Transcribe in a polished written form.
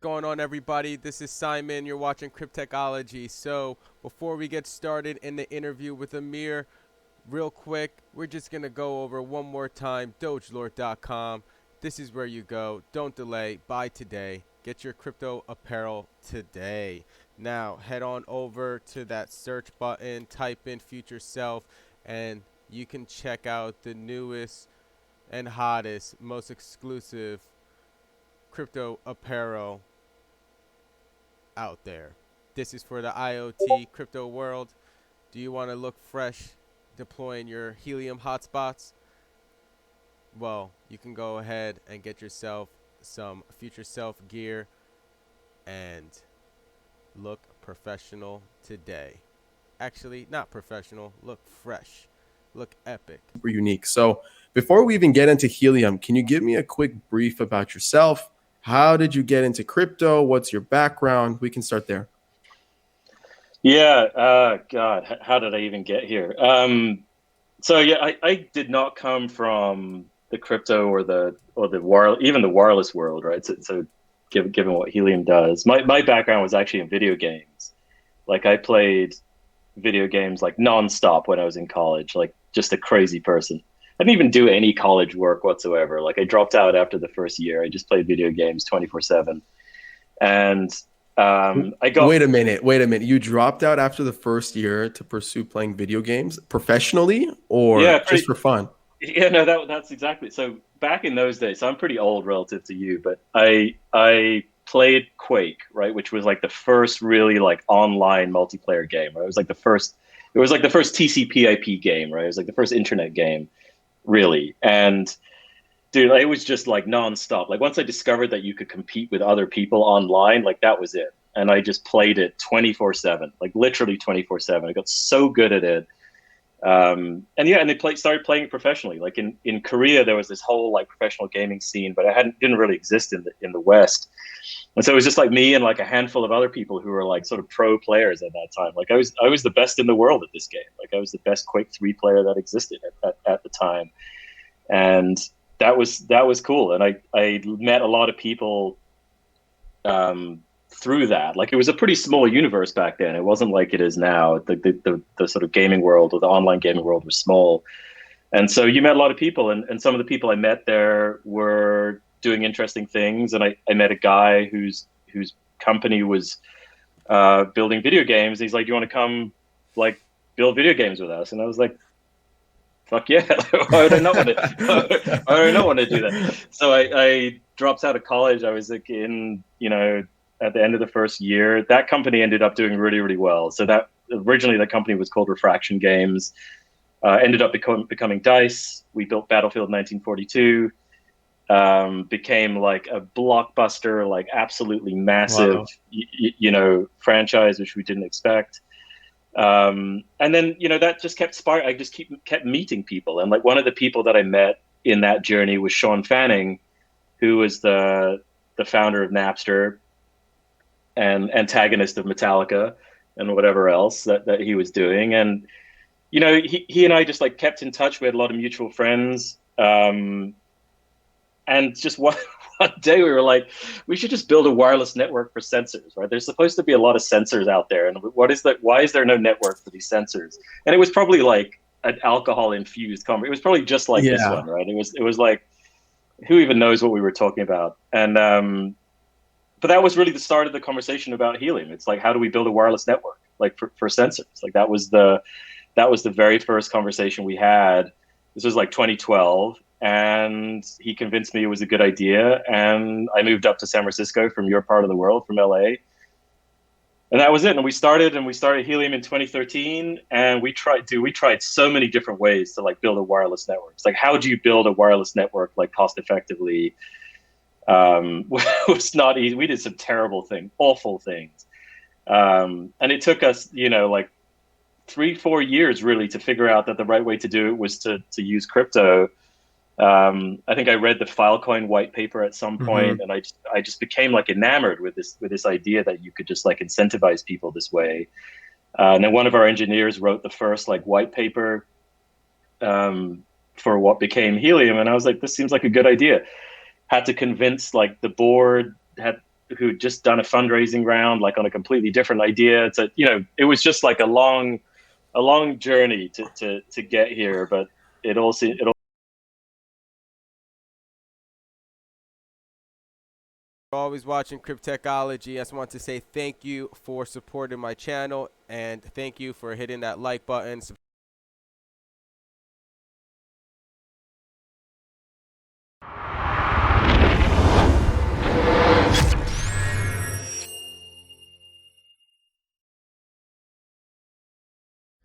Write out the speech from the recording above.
going on, everybody? This is Simon. You're watching Cryptechology. So, before we get started in the interview with Amir, real quick, we're just going to go over one more time dogelord.com. This is where you go. Don't delay. Buy today. Get your crypto apparel today. Now, head on over to that search button, type in Future Self, and you can check out the newest and hottest, most exclusive crypto apparel out there. This is for the IoT crypto world. Do you want to look fresh deploying your Helium hotspots? Well, you can go ahead and get yourself some Future Self gear and look professional today. Actually, not professional, look fresh, look epic. Super unique. So before we even get into Helium, can you give me a quick brief about yourself? How did you get into crypto? What's your background? We can start there. Yeah, God, how did I even get here? I did not come from the crypto or the even the wireless world, right? So given what Helium does, my background was actually in video games. Like I played video games like nonstop when I was in college, like just a crazy person. I didn't even do any college work whatsoever. Like I dropped out after the first year. I just played video games 24/7. And I got Wait a minute. You dropped out after the first year to pursue playing video games professionally or just for fun? Yeah, no, that's exactly. So back in those days, so I'm pretty old relative to you, but I played Quake, right, which was like the first really like online multiplayer game. Right? It was like the first TCP/IP game, right? It was like the first internet game, really. And dude, it was just like nonstop. Like once I discovered that you could compete with other people online, like that was it. And I just played it 24/7, like literally 24/7. I got so good at it. And they started playing it professionally. Like in Korea, there was this whole like professional gaming scene, but it didn't really exist in the West. And so it was just like me and like a handful of other people who were like sort of pro players at that time. Like I was the best in the world at this game. Like I was the best Quake 3 player that existed at the time. And that was cool. And I met a lot of people through that. Like it was a pretty small universe back then. It wasn't like it is now. The sort of gaming world or the online gaming world was small. And so you met a lot of people, and some of the people I met there were doing interesting things. And I met a guy whose company was building video games. He's like, "Do you want to come like build video games with us?" And I was like, fuck yeah. Why would I not want to? Why would I not want to do that? So I dropped out of college. I was like at the end of the first year. That company ended up doing really, really well. So that originally the company was called Refraction Games. Ended up becoming DICE. We built Battlefield 1942. Became like a blockbuster, like absolutely massive, Wow. franchise, which we didn't expect. And then that just kept spark. I just kept meeting people, and like one of the people that I met in that journey was Sean Fanning, who was the founder of Napster and antagonist of Metallica and whatever else that he was doing. And he and I just like kept in touch. We had a lot of mutual friends, and just one day we were like, we should just build a wireless network for sensors, right? There's supposed to be a lot of sensors out there, and what is that? Why is there no network for these sensors? And it was probably like an alcohol infused conversation. It was probably just like this one, right? It was like, who even knows what we were talking about? And but that was really the start of the conversation about Helium. It's like, how do we build a wireless network like for sensors? Like that was the very first conversation we had. This was like 2012. And he convinced me it was a good idea. And I moved up to San Francisco from your part of the world, from LA. And that was it. And we started Helium in 2013. And we tried so many different ways to like build a wireless network. It's like, how do you build a wireless network like cost effectively? It was not easy. We did some terrible things, awful things. And it took us, like 3-4 years really to figure out that the right way to do it was to use crypto. I think I read the Filecoin white paper at some point, and I just became like enamored with this idea that you could just like incentivize people this way. And then one of our engineers wrote the first like white paper for what became Helium, and I was like, this seems like a good idea. Had to convince like the board, had who'd just done a fundraising round, like on a completely different idea. It's it was just like a long journey to get here, but it all. Always watching Cryptechology. I just want to say thank you for supporting my channel, and thank you for hitting that like button,